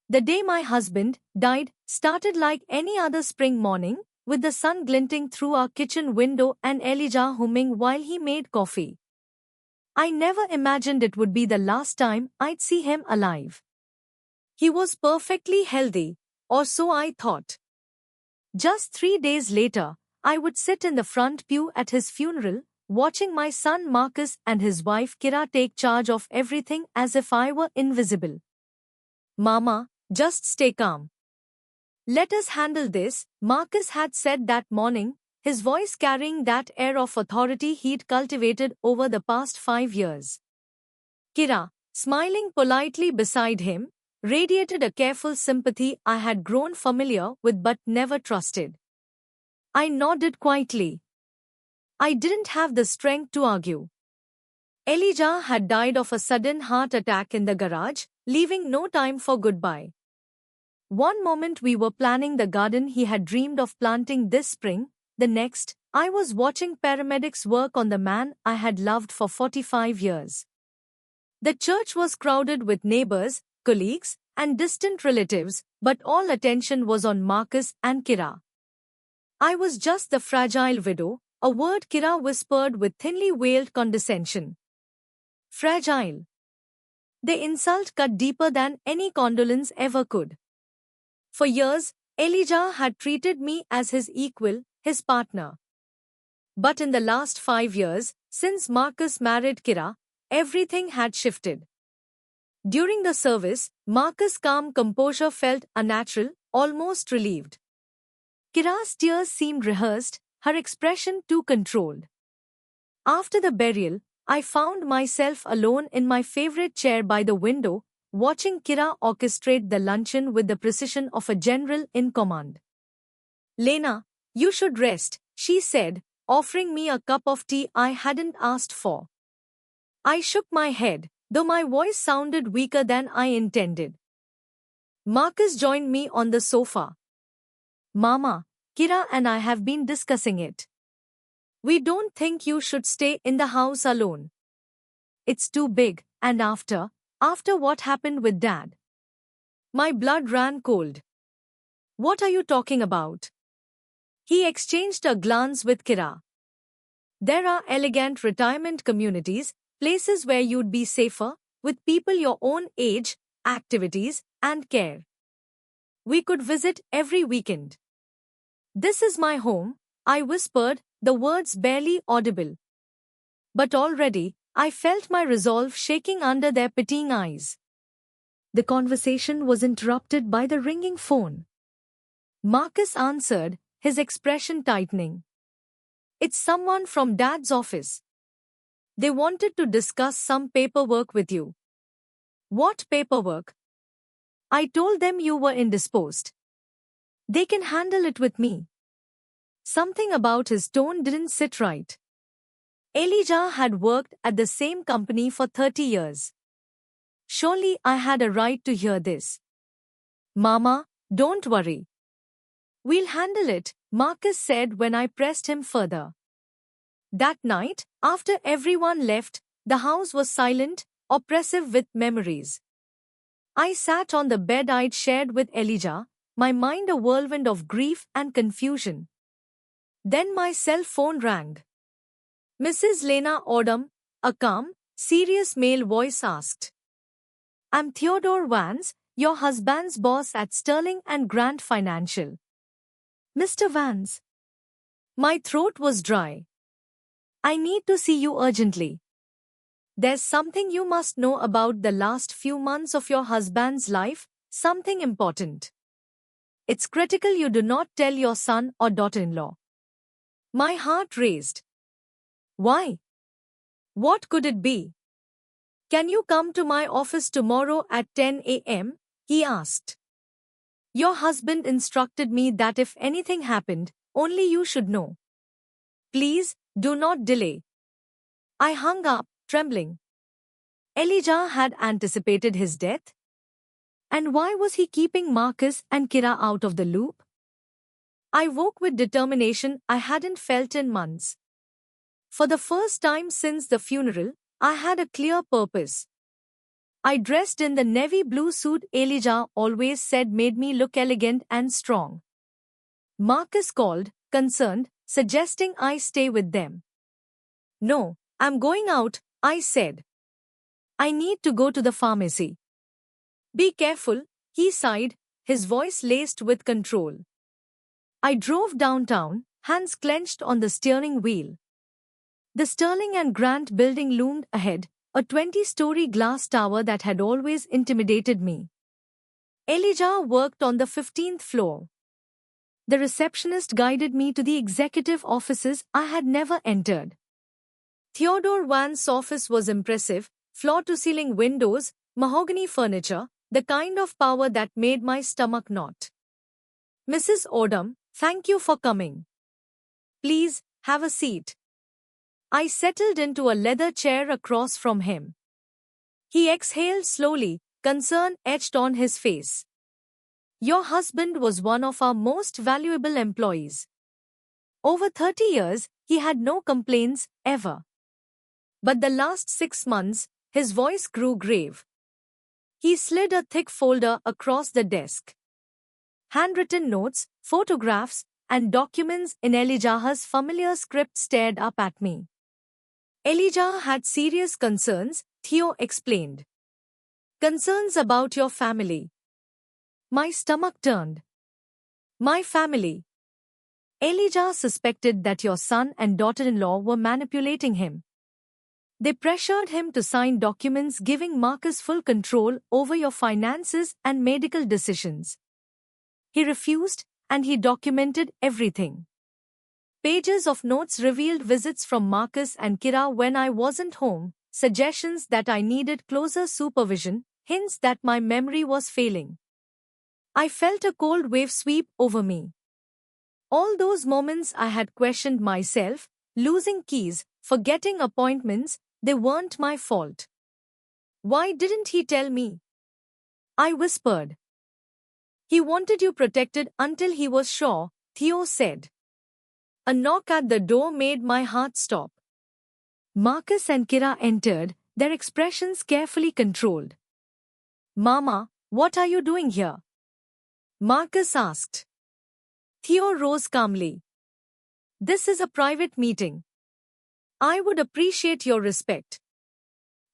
The day my husband died started like any other spring morning, with the sun glinting through our kitchen window and Elijah humming while he made coffee. I never imagined it would be the last time I'd see him alive. He was perfectly healthy, or so I thought. Just 3 days later, I would sit in the front pew at his funeral, watching my son Marcus and his wife Kira take charge of everything as if I were invisible. Mama, just stay calm. Let us handle this, Marcus had said that morning, his voice carrying that air of authority he'd cultivated over the past 5 years. Kira, smiling politely beside him, radiated a careful sympathy I had grown familiar with but never trusted. I nodded quietly. I didn't have the strength to argue. Elijah had died of a sudden heart attack in the garage, leaving no time for goodbye. One moment we were planning the garden he had dreamed of planting this spring, the next, I was watching paramedics work on the man I had loved for 45 years. The church was crowded with neighbors, colleagues, and distant relatives, but all attention was on Marcus and Kira. I was just the fragile widow, a word Kira whispered with thinly veiled condescension. Fragile. The insult cut deeper than any condolence ever could. For years, Elijah had treated me as his equal, his partner. But in the last 5 years, since Marcus married Kira, everything had shifted. During the service, Marcus' calm composure felt unnatural, almost relieved. Kira's tears seemed rehearsed, her expression too controlled. After the burial, I found myself alone in my favorite chair by the window, watching Kira orchestrate the luncheon with the precision of a general in command. Lena, you should rest, she said, offering me a cup of tea I hadn't asked for. I shook my head, though my voice sounded weaker than I intended. Marcus joined me on the sofa. Mama, Kira and I have been discussing it. We don't think you should stay in the house alone. It's too big, and after what happened with Dad. My blood ran cold. What are you talking about? He exchanged a glance with Kira. There are elegant retirement communities, places where you'd be safer, with people your own age, activities, and care. We could visit every weekend. This is my home, I whispered, the words barely audible. But already, I felt my resolve shaking under their pitying eyes. The conversation was interrupted by the ringing phone. Marcus answered, his expression tightening. It's someone from Dad's office. They wanted to discuss some paperwork with you. What paperwork? I told them you were indisposed. They can handle it with me. Something about his tone didn't sit right. Elijah had worked at the same company for 30 years. Surely I had a right to hear this. Mama, don't worry. We'll handle it, Marcus said when I pressed him further. That night, after everyone left, the house was silent, oppressive with memories. I sat on the bed I'd shared with Elijah, my mind a whirlwind of grief and confusion. Then my cell phone rang. Mrs. Lena Odom, a calm, serious male voice asked. I'm Theodore Vance, your husband's boss at Sterling and Grant Financial. Mr. Vance. My throat was dry. I need to see you urgently. There's something you must know about the last few months of your husband's life, something important. It's critical you do not tell your son or daughter-in-law. My heart raced. Why? What could it be? Can you come to my office tomorrow at 10 a.m.? He asked. Your husband instructed me that if anything happened, only you should know. Please, do not delay. I hung up, trembling. Elijah had anticipated his death? And why was he keeping Marcus and Kira out of the loop? I woke with determination I hadn't felt in months. For the first time since the funeral, I had a clear purpose. I dressed in the navy blue suit Elijah always said made me look elegant and strong. Marcus called, concerned, suggesting I stay with them. No, I'm going out, I said. I need to go to the pharmacy. Be careful, he sighed, his voice laced with control. I drove downtown, hands clenched on the steering wheel. The Sterling and Grant building loomed ahead, a 20-story glass tower that had always intimidated me. Elijah worked on the 15th floor. The receptionist guided me to the executive offices I had never entered. Theodore Van's office was impressive, floor-to-ceiling windows, mahogany furniture, the kind of power that made my stomach knot. Mrs. Odom, thank you for coming. Please, have a seat. I settled into a leather chair across from him. He exhaled slowly, concern etched on his face. Your husband was one of our most valuable employees. Over 30 years, he had no complaints, ever. But the last 6 months, his voice grew grave. He slid a thick folder across the desk. Handwritten notes, photographs, and documents in Elijah's familiar script stared up at me. Elijah had serious concerns, Theo explained. Concerns about your family. My stomach turned. My family. Elijah suspected that your son and daughter-in-law were manipulating him. They pressured him to sign documents giving Marcus full control over your finances and medical decisions. He refused, and he documented everything. Pages of notes revealed visits from Marcus and Kira when I wasn't home, suggestions that I needed closer supervision, hints that my memory was failing. I felt a cold wave sweep over me. All those moments I had questioned myself, losing keys, forgetting appointments, they weren't my fault. Why didn't he tell me? I whispered. He wanted you protected until he was sure, Theo said. A knock at the door made my heart stop. Marcus and Kira entered, their expressions carefully controlled. Mama, what are you doing here? Marcus asked. Theo rose calmly. This is a private meeting. I would appreciate your respect.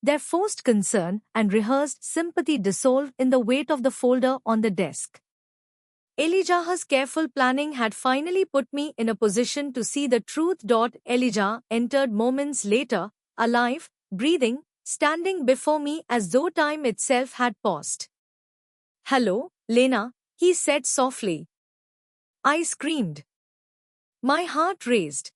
Their forced concern and rehearsed sympathy dissolved in the weight of the folder on the desk. Elijah's careful planning had finally put me in a position to see the truth. Elijah entered moments later, alive, breathing, standing before me as though time itself had paused. Hello, Lena, he said softly. I screamed. My heart raced.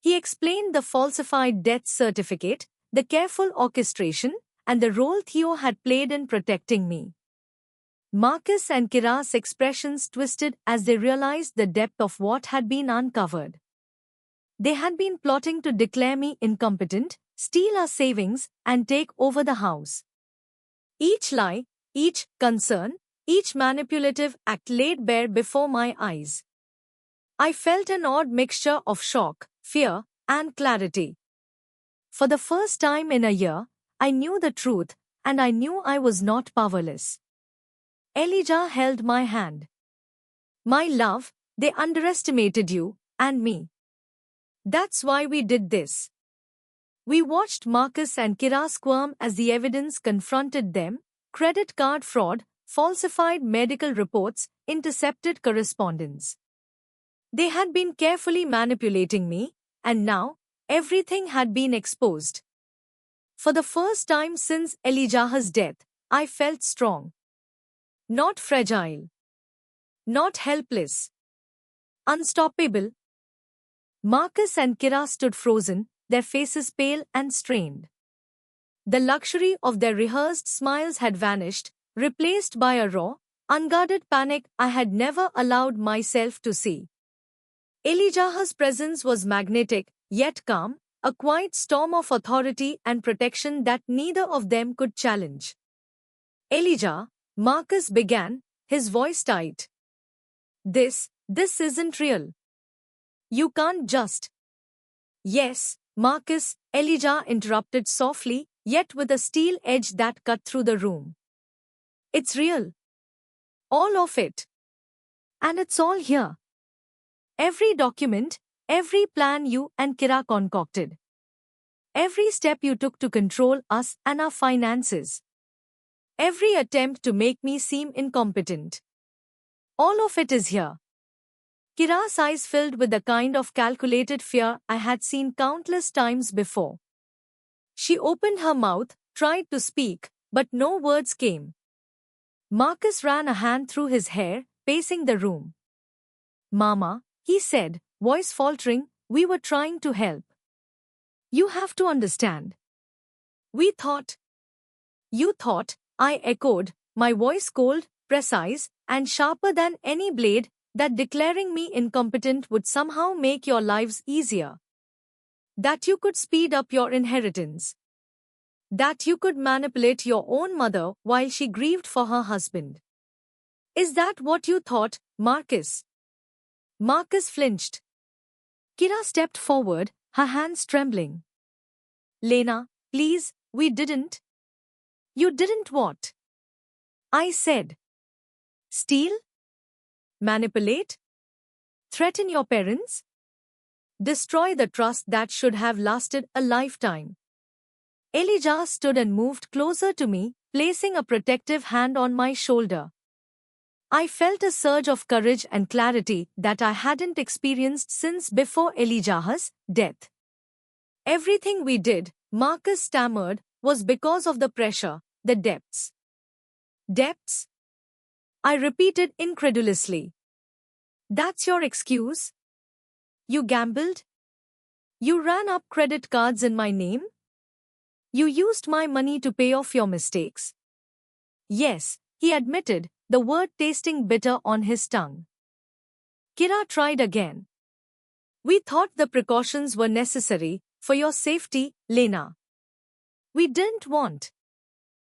He explained the falsified death certificate, the careful orchestration, and the role Theo had played in protecting me. Marcus and Kira's expressions twisted as they realized the depth of what had been uncovered. They had been plotting to declare me incompetent, steal our savings, and take over the house. Each lie, each concern, each manipulative act laid bare before my eyes. I felt an odd mixture of shock, fear, and clarity. For the first time in a year, I knew the truth, and I knew I was not powerless. Elijah held my hand. My love, they underestimated you, and me. That's why we did this. We watched Marcus and Kira squirm as the evidence confronted them: credit card fraud, falsified medical reports, intercepted correspondence. They had been carefully manipulating me, and now, everything had been exposed. For the first time since Elijah's death, I felt strong. Not fragile. Not helpless. Unstoppable. Marcus and Kira stood frozen, their faces pale and strained. The luxury of their rehearsed smiles had vanished, replaced by a raw, unguarded panic I had never allowed myself to see. Elijah's presence was magnetic, yet calm, a quiet storm of authority and protection that neither of them could challenge. Elijah, Marcus began, his voice tight. This isn't real. You can't just. Yes, Marcus, Elijah interrupted softly, yet with a steel edge that cut through the room. It's real. All of it. And it's all here. Every document, every plan you and Kira concocted. Every step you took to control us and our finances. Every attempt to make me seem incompetent. All of it is here. Kira's eyes filled with the kind of calculated fear I had seen countless times before. She opened her mouth, tried to speak, but no words came. Marcus ran a hand through his hair, pacing the room. "Mama," he said, voice faltering, "we were trying to help. You have to understand. We thought." "You thought," I echoed, my voice cold, precise, and sharper than any blade, that declaring me incompetent would somehow make your lives easier. That you could speed up your inheritance. That you could manipulate your own mother while she grieved for her husband. Is that what you thought, Marcus?" Marcus flinched. Kira stepped forward, her hands trembling. "Lena, please, we didn't." "You didn't what?" I said. "Steal? Manipulate? Threaten your parents? Destroy the trust that should have lasted a lifetime." Elijah stood and moved closer to me, placing a protective hand on my shoulder. I felt a surge of courage and clarity that I hadn't experienced since before Elijah's death. "Everything we did," Marcus stammered, "was because of the pressure, the debts." "Debts?" I repeated incredulously. "That's your excuse? You gambled? You ran up credit cards in my name? You used my money to pay off your mistakes?" "Yes," he admitted, the word tasting bitter on his tongue. Kira tried again. "We thought the precautions were necessary, for your safety, Lena. We didn't want."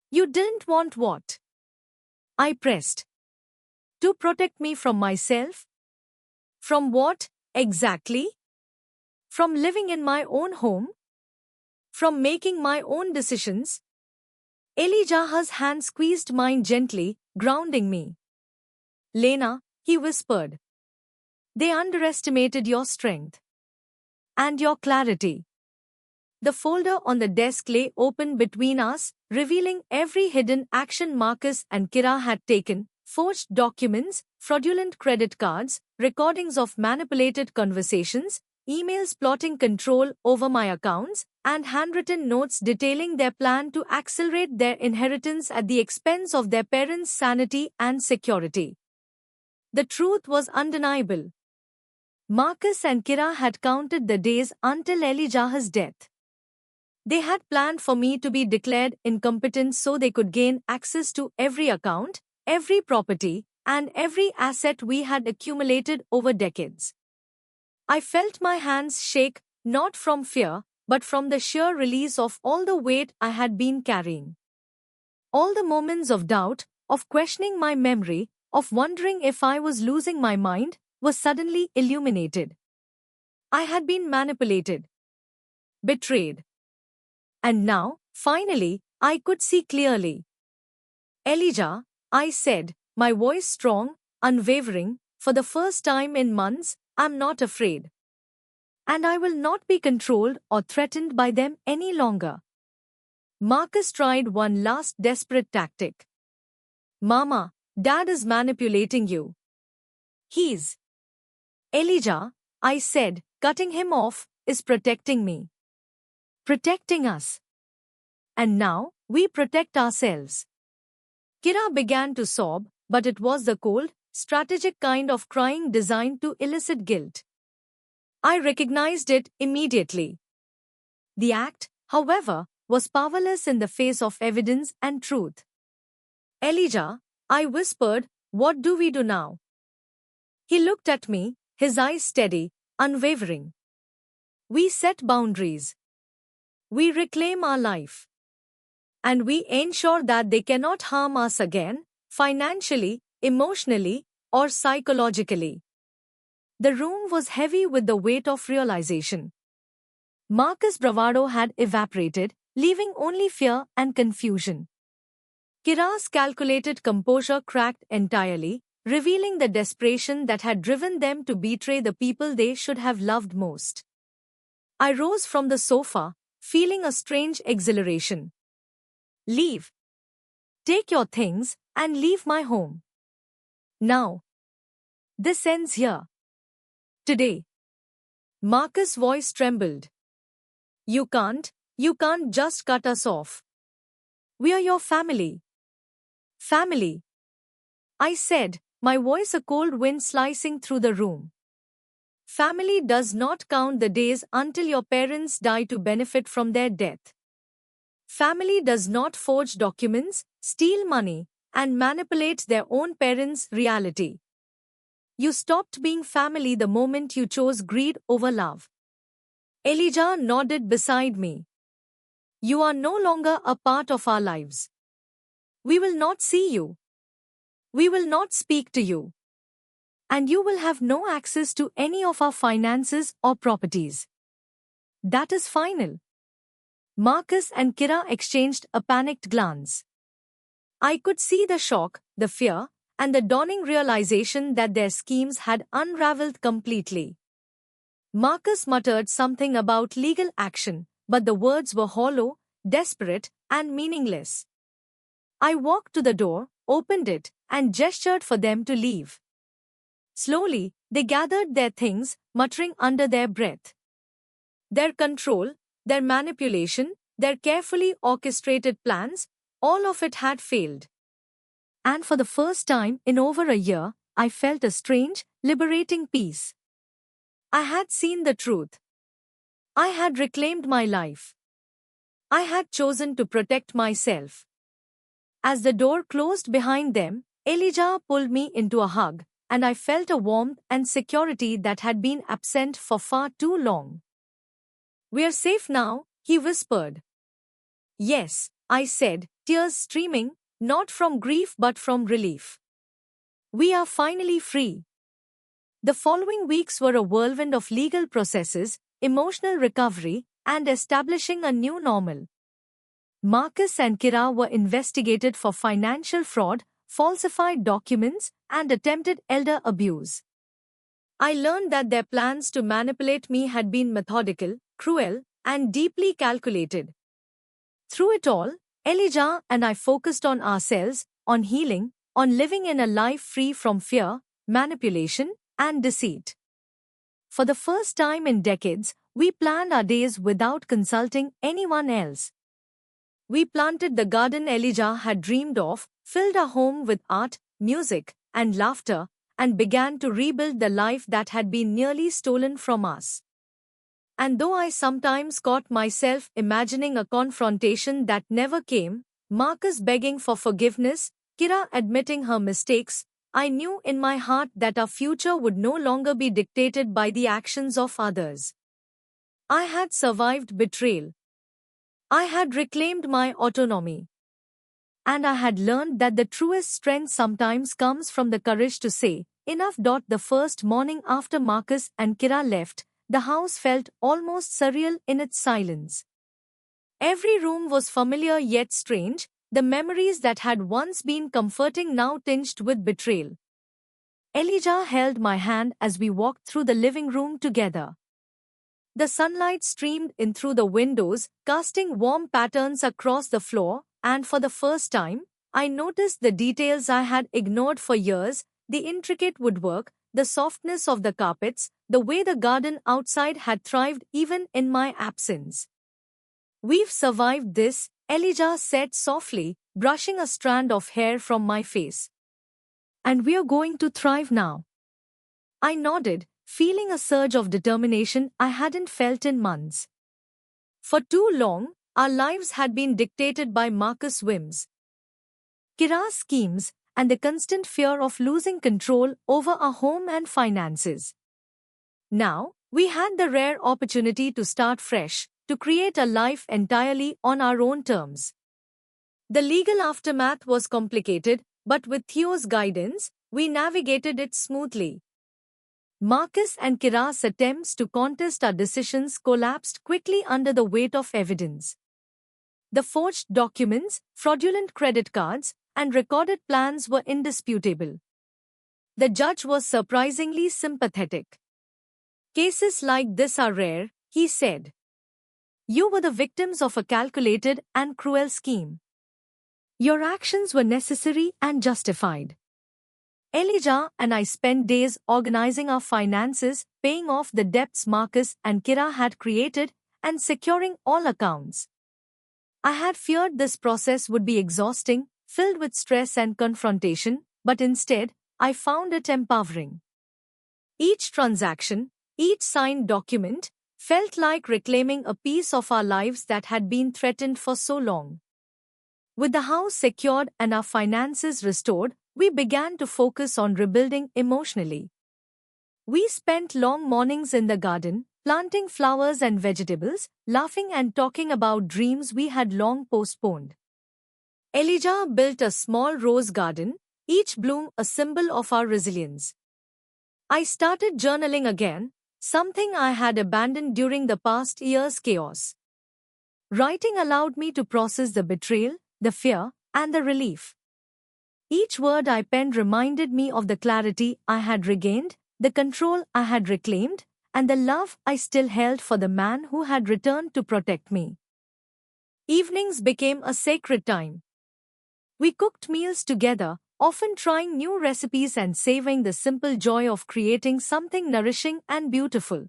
"You didn't want what?" I pressed. "To protect me from myself?" "From what, exactly?" "From living in my own home? From making my own decisions?" Elijah's hand squeezed mine gently, grounding me. "Lena," he whispered. "They underestimated your strength. And your clarity." The folder on the desk lay open between us, revealing every hidden action Marcus and Kira had taken: forged documents, fraudulent credit cards, recordings of manipulated conversations, emails plotting control over my accounts, and handwritten notes detailing their plan to accelerate their inheritance at the expense of their parents' sanity and security. The truth was undeniable. Marcus and Kira had counted the days until Elijah's death. They had planned for me to be declared incompetent so they could gain access to every account, every property, and every asset we had accumulated over decades. I felt my hands shake, not from fear, but from the sheer release of all the weight I had been carrying. All the moments of doubt, of questioning my memory, of wondering if I was losing my mind, were suddenly illuminated. I had been manipulated, betrayed. And now, finally, I could see clearly. "Elijah," I said, my voice strong, unwavering, "for the first time in months, I'm not afraid. And I will not be controlled or threatened by them any longer." Marcus tried one last desperate tactic. "Mama, Dad is manipulating you. He's..." "Elijah," I said, cutting him off, "is protecting me. Protecting us. And now, we protect ourselves." Kira began to sob, but it was the cold, strategic kind of crying designed to elicit guilt. I recognized it immediately. The act, however, was powerless in the face of evidence and truth. "Elijah," I whispered, "what do we do now?" He looked at me, his eyes steady, unwavering. "We set boundaries. We reclaim our life. And we ensure that they cannot harm us again, financially, emotionally, or psychologically." The room was heavy with the weight of realization. Marcus' bravado had evaporated, leaving only fear and confusion. Kira's calculated composure cracked entirely, revealing the desperation that had driven them to betray the people they should have loved most. I rose from the sofa, feeling a strange exhilaration. Leave. Take your things and leave my home. Now. This ends here. Today. Marcus' voice trembled. You can't just cut us off. We are your family. Family. I said, my voice a cold wind slicing through the room. Family does not count the days until your parents die to benefit from their death. Family does not forge documents, steal money, and manipulate their own parents' reality. You stopped being family the moment you chose greed over love. Elijah nodded beside me. You are no longer a part of our lives. We will not see you. We will not speak to you. And you will have no access to any of our finances or properties. That is final. Marcus and Kira exchanged a panicked glance. I could see the shock, the fear, and the dawning realization that their schemes had unraveled completely. Marcus muttered something about legal action, but the words were hollow, desperate, and meaningless. I walked to the door, opened it, and gestured for them to leave. Slowly, they gathered their things, muttering under their breath. Their control, their manipulation, their carefully orchestrated plans, all of it had failed. And for the first time in over a year, I felt a strange, liberating peace. I had seen the truth. I had reclaimed my life. I had chosen to protect myself. As the door closed behind them, Elijah pulled me into a hug, and I felt a warmth and security that had been absent for far too long. We're safe now, he whispered. Yes, I said, tears streaming, not from grief but from relief. We are finally free. The following weeks were a whirlwind of legal processes, emotional recovery, and establishing a new normal. Marcus and Kira were investigated for financial fraud, falsified documents, and attempted elder abuse. I learned that their plans to manipulate me had been methodical, cruel, and deeply calculated. Through it all, Elijah and I focused on ourselves, on healing, on living in a life free from fear, manipulation, and deceit. For the first time in decades, we planned our days without consulting anyone else. We planted the garden Elijah had dreamed of, filled our home with art, music, and laughter, and began to rebuild the life that had been nearly stolen from us. And though I sometimes caught myself imagining a confrontation that never came, Marcus begging for forgiveness, Kira admitting her mistakes, I knew in my heart that our future would no longer be dictated by the actions of others. I had survived betrayal. I had reclaimed my autonomy. And I had learned that the truest strength sometimes comes from the courage to say, enough. The first morning after Marcus and Kira left, the house felt almost surreal in its silence. Every room was familiar yet strange, the memories that had once been comforting now tinged with betrayal. Elijah held my hand as we walked through the living room together. The sunlight streamed in through the windows, casting warm patterns across the floor, and for the first time, I noticed the details I had ignored for years, the intricate woodwork, the softness of the carpets, the way the garden outside had thrived even in my absence. We've survived this, Elijah said softly, brushing a strand of hair from my face. And we're going to thrive now. I nodded, feeling a surge of determination I hadn't felt in months. For too long, our lives had been dictated by Marcus' whims, Kira's schemes, and the constant fear of losing control over our home and finances. Now, we had the rare opportunity to start fresh, to create a life entirely on our own terms. The legal aftermath was complicated, but with Theo's guidance, we navigated it smoothly. Marcus and Kira's attempts to contest our decisions collapsed quickly under the weight of evidence. The forged documents, fraudulent credit cards, and recorded plans were indisputable. The judge was surprisingly sympathetic. "Cases like this are rare," he said. "You were the victims of a calculated and cruel scheme. Your actions were necessary and justified." Elijah and I spent days organizing our finances, paying off the debts Marcus and Kira had created, and securing all accounts. I had feared this process would be exhausting, filled with stress and confrontation, but instead, I found it empowering. Each transaction, each signed document, felt like reclaiming a piece of our lives that had been threatened for so long. With the house secured and our finances restored, we began to focus on rebuilding emotionally. We spent long mornings in the garden, planting flowers and vegetables, laughing and talking about dreams we had long postponed. Elijah built a small rose garden, each bloom a symbol of our resilience. I started journaling again, something I had abandoned during the past year's chaos. Writing allowed me to process the betrayal, the fear, and the relief. Each word I penned reminded me of the clarity I had regained, the control I had reclaimed, and the love I still held for the man who had returned to protect me. Evenings became a sacred time. We cooked meals together, often trying new recipes and savoring the simple joy of creating something nourishing and beautiful.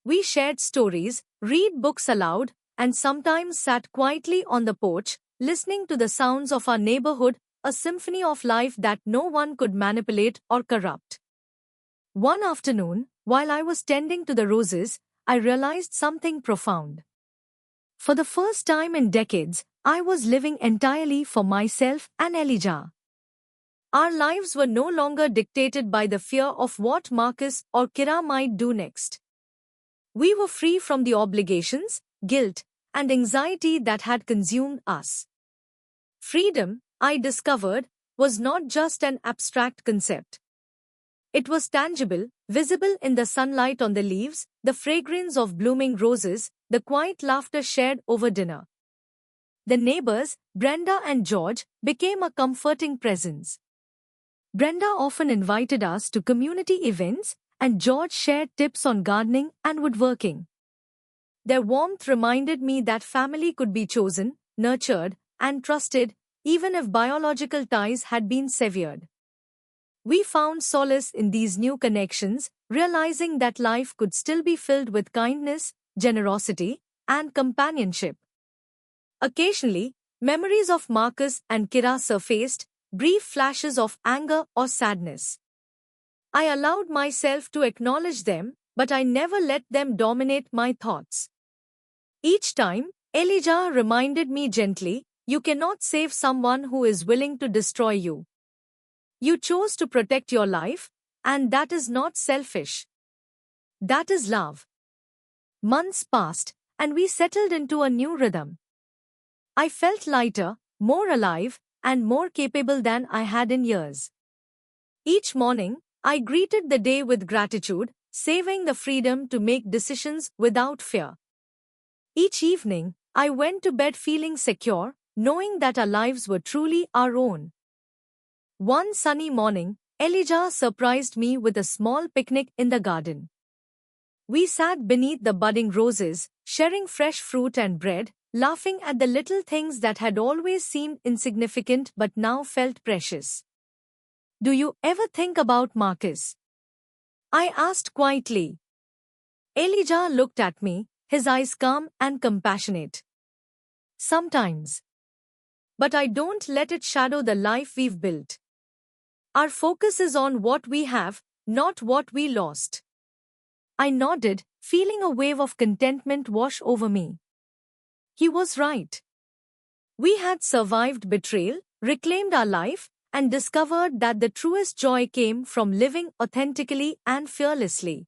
We shared stories, read books aloud, and sometimes sat quietly on the porch, listening to the sounds of our neighborhood, a symphony of life that no one could manipulate or corrupt. One afternoon, while I was tending to the roses, I realized something profound. For the first time in decades, I was living entirely for myself and Elijah. Our lives were no longer dictated by the fear of what Marcus or Kira might do next. We were free from the obligations, guilt, and anxiety that had consumed us. Freedom, I discovered, was not just an abstract concept. It was tangible, visible in the sunlight on the leaves, the fragrance of blooming roses, the quiet laughter shared over dinner. The neighbors, Brenda and George, became a comforting presence. Brenda often invited us to community events, and George shared tips on gardening and woodworking. Their warmth reminded me that family could be chosen, nurtured, and trusted, even if biological ties had been severed. We found solace in these new connections, realizing that life could still be filled with kindness, generosity, and companionship. Occasionally, memories of Marcus and Kira surfaced, brief flashes of anger or sadness. I allowed myself to acknowledge them, but I never let them dominate my thoughts. Each time, Elijah reminded me gently, "You cannot save someone who is willing to destroy you. You chose to protect your life, and that is not selfish. That is love." Months passed, and we settled into a new rhythm. I felt lighter, more alive, and more capable than I had in years. Each morning, I greeted the day with gratitude, saving the freedom to make decisions without fear. Each evening, I went to bed feeling secure, knowing that our lives were truly our own. One sunny morning, Elijah surprised me with a small picnic in the garden. We sat beneath the budding roses, sharing fresh fruit and bread, laughing at the little things that had always seemed insignificant but now felt precious. "Do you ever think about Marcus?" I asked quietly. Elijah looked at me, his eyes calm and compassionate. "Sometimes. But I don't let it shadow the life we've built. Our focus is on what we have, not what we lost." I nodded, feeling a wave of contentment wash over me. He was right. We had survived betrayal, reclaimed our life, and discovered that the truest joy came from living authentically and fearlessly.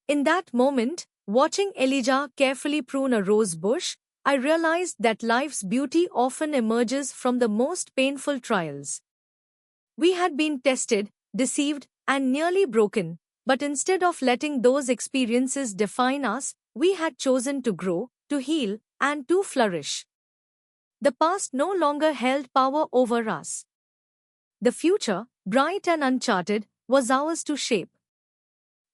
In that moment, watching Elijah carefully prune a rose bush, I realized that life's beauty often emerges from the most painful trials. We had been tested, deceived, and nearly broken, but instead of letting those experiences define us, we had chosen to grow, to heal, and to flourish. The past no longer held power over us. The future, bright and uncharted, was ours to shape.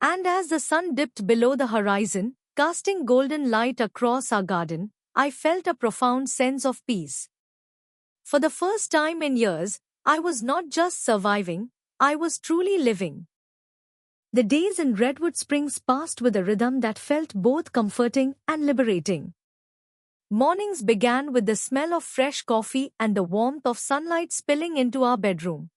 And as the sun dipped below the horizon, casting golden light across our garden, I felt a profound sense of peace. For the first time in years, I was not just surviving, I was truly living. The days in Redwood Springs passed with a rhythm that felt both comforting and liberating. Mornings began with the smell of fresh coffee and the warmth of sunlight spilling into our bedroom.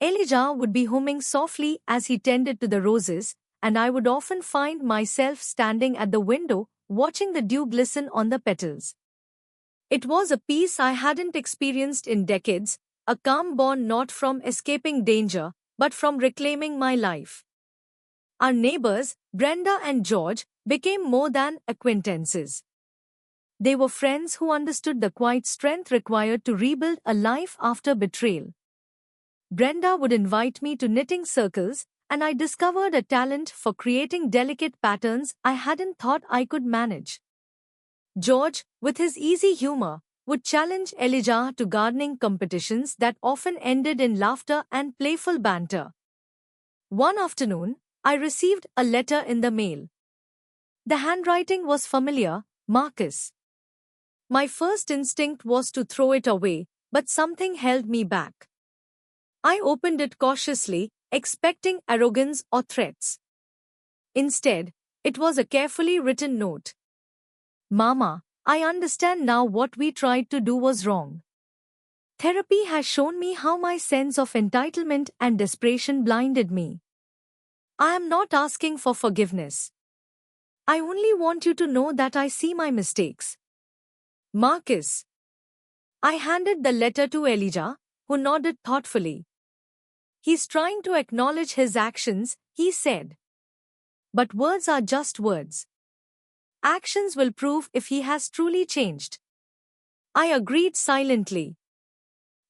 Elijah would be humming softly as he tended to the roses, and I would often find myself standing at the window, watching the dew glisten on the petals. It was a peace I hadn't experienced in decades, a calm born not from escaping danger, but from reclaiming my life. Our neighbors, Brenda and George, became more than acquaintances. They were friends who understood the quiet strength required to rebuild a life after betrayal. Brenda would invite me to knitting circles, and I discovered a talent for creating delicate patterns I hadn't thought I could manage. George, with his easy humor, would challenge Elijah to gardening competitions that often ended in laughter and playful banter. One afternoon, I received a letter in the mail. The handwriting was familiar, Marcus. My first instinct was to throw it away, but something held me back. I opened it cautiously, expecting arrogance or threats. Instead, it was a carefully written note. Mama, I understand now what we tried to do was wrong. Therapy has shown me how my sense of entitlement and desperation blinded me. I am not asking for forgiveness. I only want you to know that I see my mistakes. Marcus. I handed the letter to Elijah, who nodded thoughtfully. He's trying to acknowledge his actions, he said. But words are just words. Actions will prove if he has truly changed. I agreed silently.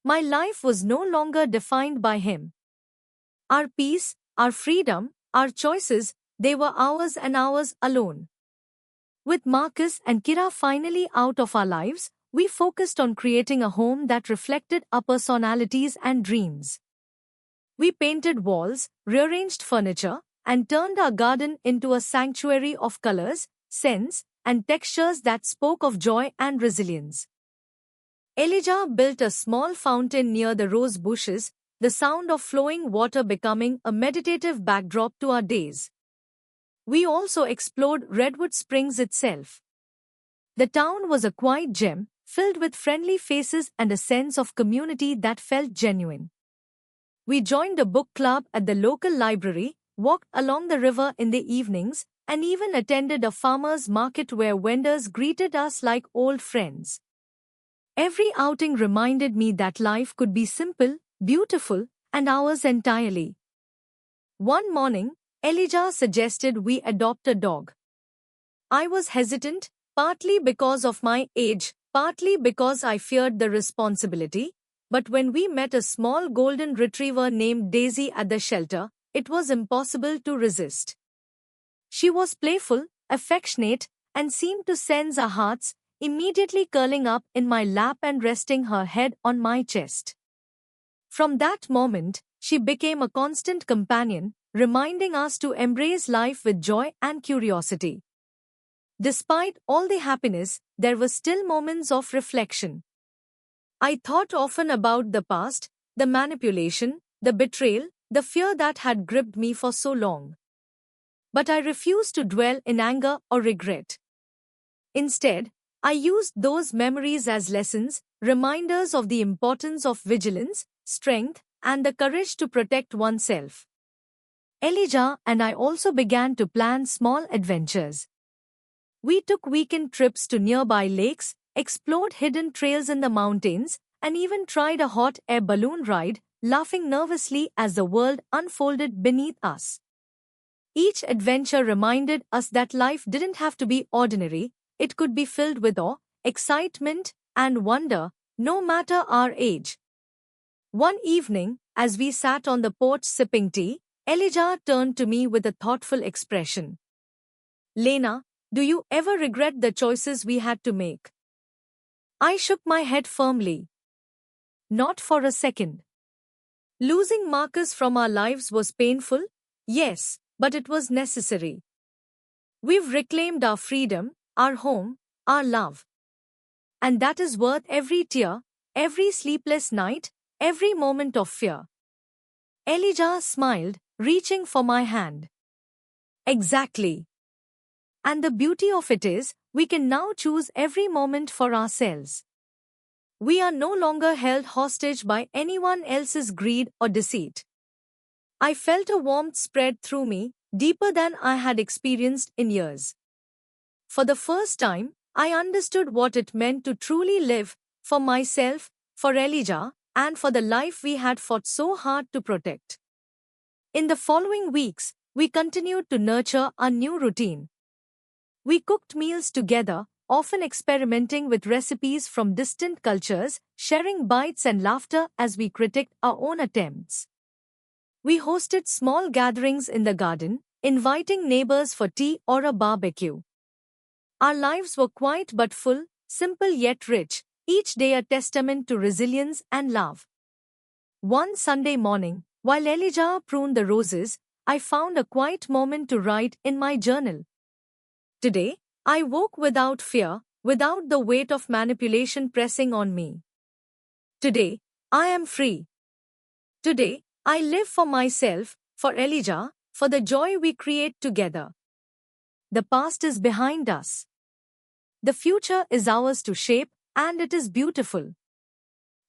My life was no longer defined by him. Our peace, our freedom, our choices, they were ours and ours alone. With Marcus and Kira finally out of our lives, we focused on creating a home that reflected our personalities and dreams. We painted walls, rearranged furniture, and turned our garden into a sanctuary of colors, scents, and textures that spoke of joy and resilience. Elijah built a small fountain near the rose bushes, the sound of flowing water becoming a meditative backdrop to our days. We also explored Redwood Springs itself. The town was a quiet gem, filled with friendly faces and a sense of community that felt genuine. We joined a book club at the local library, walked along the river in the evenings, and even attended a farmer's market where vendors greeted us like old friends. Every outing reminded me that life could be simple, beautiful, and ours entirely. One morning, Elijah suggested we adopt a dog. I was hesitant, partly because of my age, partly because I feared the responsibility, but when we met a small golden retriever named Daisy at the shelter, it was impossible to resist. She was playful, affectionate, and seemed to sense our hearts, immediately curling up in my lap and resting her head on my chest. From that moment, she became a constant companion, reminding us to embrace life with joy and curiosity. Despite all the happiness, there were still moments of reflection. I thought often about the past, the manipulation, the betrayal, the fear that had gripped me for so long. But I refused to dwell in anger or regret. Instead, I used those memories as lessons, reminders of the importance of vigilance, strength, and the courage to protect oneself. Elijah and I also began to plan small adventures. We took weekend trips to nearby lakes, explored hidden trails in the mountains, and even tried a hot air balloon ride, laughing nervously as the world unfolded beneath us. Each adventure reminded us that life didn't have to be ordinary, it could be filled with awe, excitement, and wonder, no matter our age. One evening, as we sat on the porch sipping tea, Elijah turned to me with a thoughtful expression. Lena, do you ever regret the choices we had to make? I shook my head firmly. Not for a second. Losing Marcus from our lives was painful, yes, but it was necessary. We've reclaimed our freedom, our home, our love. And that is worth every tear, every sleepless night, every moment of fear. Elijah smiled, reaching for my hand. Exactly. And the beauty of it is, we can now choose every moment for ourselves. We are no longer held hostage by anyone else's greed or deceit. I felt a warmth spread through me, deeper than I had experienced in years. For the first time, I understood what it meant to truly live, for myself, for Elijah, and for the life we had fought so hard to protect. In the following weeks, we continued to nurture our new routine. We cooked meals together, often experimenting with recipes from distant cultures, sharing bites and laughter as we critiqued our own attempts. We hosted small gatherings in the garden, inviting neighbors for tea or a barbecue. Our lives were quiet but full, simple yet rich, each day a testament to resilience and love. One Sunday morning, while Elijah pruned the roses, I found a quiet moment to write in my journal. Today, I woke without fear, without the weight of manipulation pressing on me. Today, I am free. Today, I live for myself, for Elijah, for the joy we create together. The past is behind us. The future is ours to shape, and it is beautiful.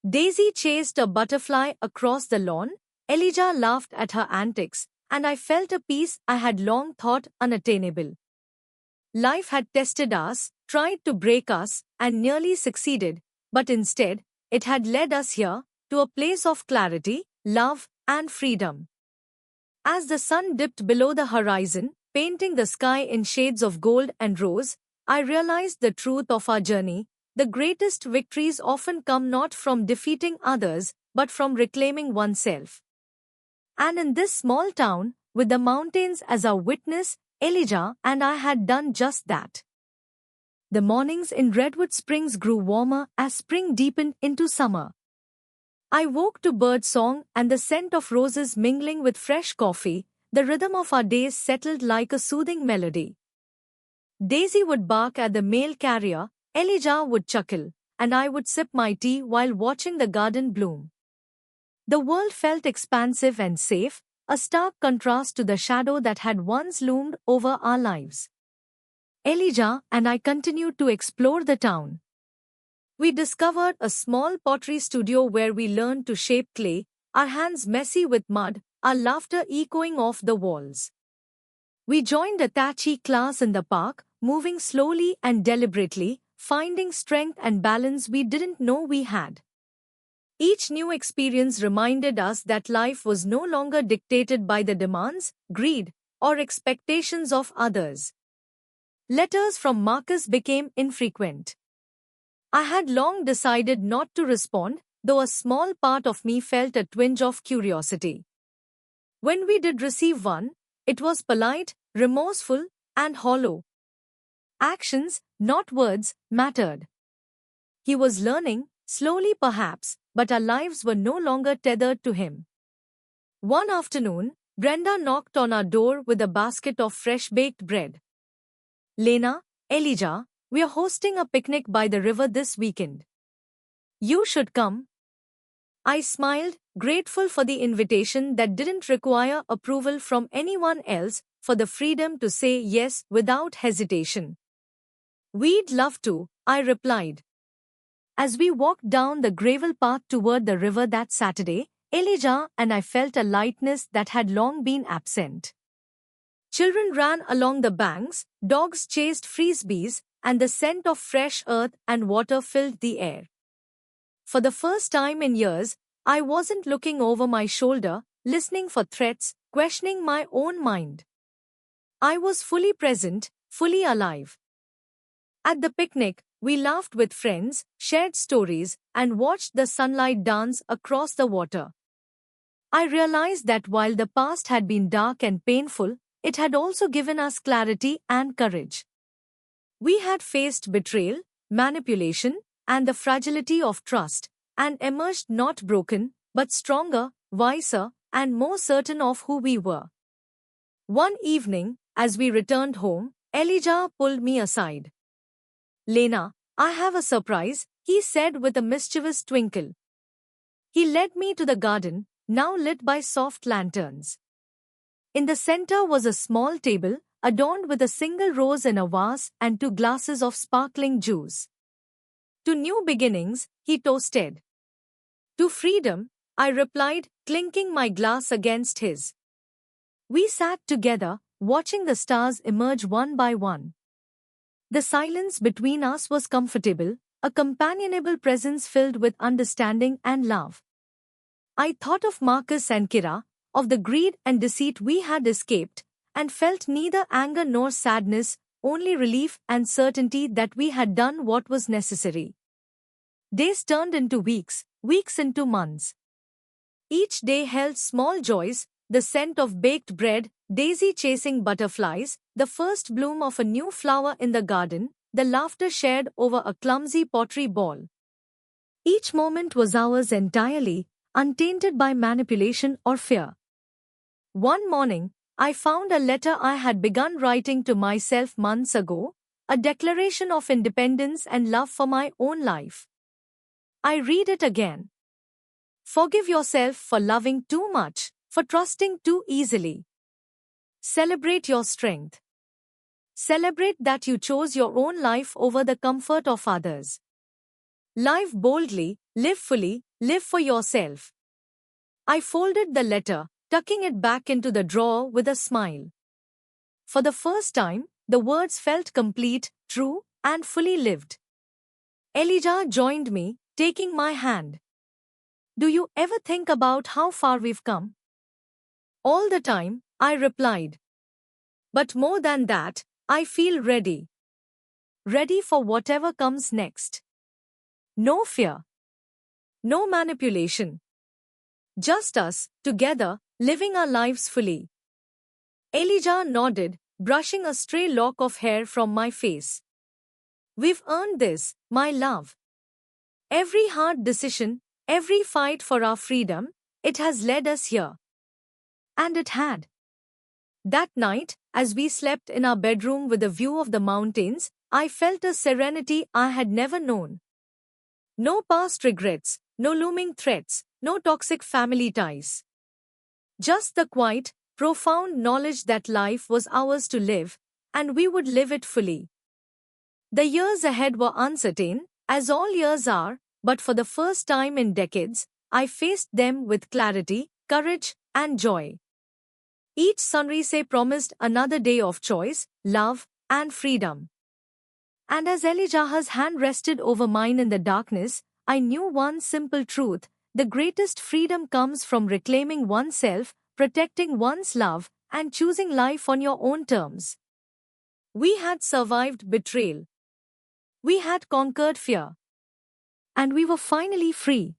Daisy chased a butterfly across the lawn, Elijah laughed at her antics, and I felt a peace I had long thought unattainable. Life had tested us, tried to break us, and nearly succeeded, but instead, it had led us here, to a place of clarity, love, and freedom. As the sun dipped below the horizon, painting the sky in shades of gold and rose, I realized the truth of our journey. The greatest victories often come not from defeating others, but from reclaiming oneself. And in this small town, with the mountains as our witness, Elijah and I had done just that. The mornings in Redwood Springs grew warmer as spring deepened into summer. I woke to bird song and the scent of roses mingling with fresh coffee. The rhythm of our days settled like a soothing melody. Daisy would bark at the mail carrier, Elijah would chuckle, and I would sip my tea while watching the garden bloom. The world felt expansive and safe, a stark contrast to the shadow that had once loomed over our lives. Elijah and I continued to explore the town. We discovered a small pottery studio where we learned to shape clay, our hands messy with mud, our laughter echoing off the walls. We joined a Tai Chi class in the park, moving slowly and deliberately, finding strength and balance we didn't know we had. Each new experience reminded us that life was no longer dictated by the demands, greed, or expectations of others. Letters from Marcus became infrequent. I had long decided not to respond, though a small part of me felt a twinge of curiosity. When we did receive one, it was polite, remorseful, and hollow. Actions, not words, mattered. He was learning, slowly perhaps, but our lives were no longer tethered to him. One afternoon, Brenda knocked on our door with a basket of fresh-baked bread. "Lena, Elijah, we are hosting a picnic by the river this weekend. You should come." I smiled, grateful for the invitation that didn't require approval from anyone else, for the freedom to say yes without hesitation. "We'd love to," I replied. As we walked down the gravel path toward the river that Saturday, Elijah and I felt a lightness that had long been absent. Children ran along the banks, dogs chased frisbees, and the scent of fresh earth and water filled the air. For the first time in years, I wasn't looking over my shoulder, listening for threats, questioning my own mind. I was fully present, fully alive. At the picnic, we laughed with friends, shared stories, and watched the sunlight dance across the water. I realized that while the past had been dark and painful, it had also given us clarity and courage. We had faced betrayal, manipulation, and the fragility of trust, and emerged not broken, but stronger, wiser, and more certain of who we were. One evening, as we returned home, Elijah pulled me aside. "Lena, I have a surprise," he said with a mischievous twinkle. He led me to the garden, now lit by soft lanterns. In the center was a small table, adorned with a single rose in a vase and 2 glasses of sparkling juice. "To new beginnings," he toasted. "To freedom," I replied, clinking my glass against his. We sat together, watching the stars emerge one by one. The silence between us was comfortable, a companionable presence filled with understanding and love. I thought of Marcus and Kira, of the greed and deceit we had escaped, and felt neither anger nor sadness, only relief and certainty that we had done what was necessary. Days turned into weeks, weeks into months. Each day held small joys, the scent of baked bread, daisy-chasing butterflies, the first bloom of a new flower in the garden, the laughter shared over a clumsy pottery ball. Each moment was ours entirely, untainted by manipulation or fear. One morning, I found a letter I had begun writing to myself months ago, a declaration of independence and love for my own life. I read it again. "Forgive yourself for loving too much, for trusting too easily. Celebrate your strength. Celebrate that you chose your own life over the comfort of others. Live boldly, live fully, live for yourself." I folded the letter, tucking it back into the drawer with a smile. For the first time, the words felt complete, true, and fully lived. Elijah joined me, taking my hand. "Do you ever think about how far we've come?" "All the time," I replied. "But more than that, I feel ready. Ready for whatever comes next. No fear. No manipulation. Just us, together, living our lives fully." Elijah nodded, brushing a stray lock of hair from my face. "We've earned this, my love. Every hard decision, every fight for our freedom, it has led us here." And it had. That night, as we slept in our bedroom with a view of the mountains, I felt a serenity I had never known. No past regrets, no looming threats, no toxic family ties. Just the quiet, profound knowledge that life was ours to live, and we would live it fully. The years ahead were uncertain, as all years are, but for the first time in decades, I faced them with clarity, courage, and joy. Each sunrise promised another day of choice, love, and freedom. And as Elijah's hand rested over mine in the darkness, I knew one simple truth: the greatest freedom comes from reclaiming oneself, protecting one's love, and choosing life on your own terms. We had survived betrayal. We had conquered fear. And we were finally free.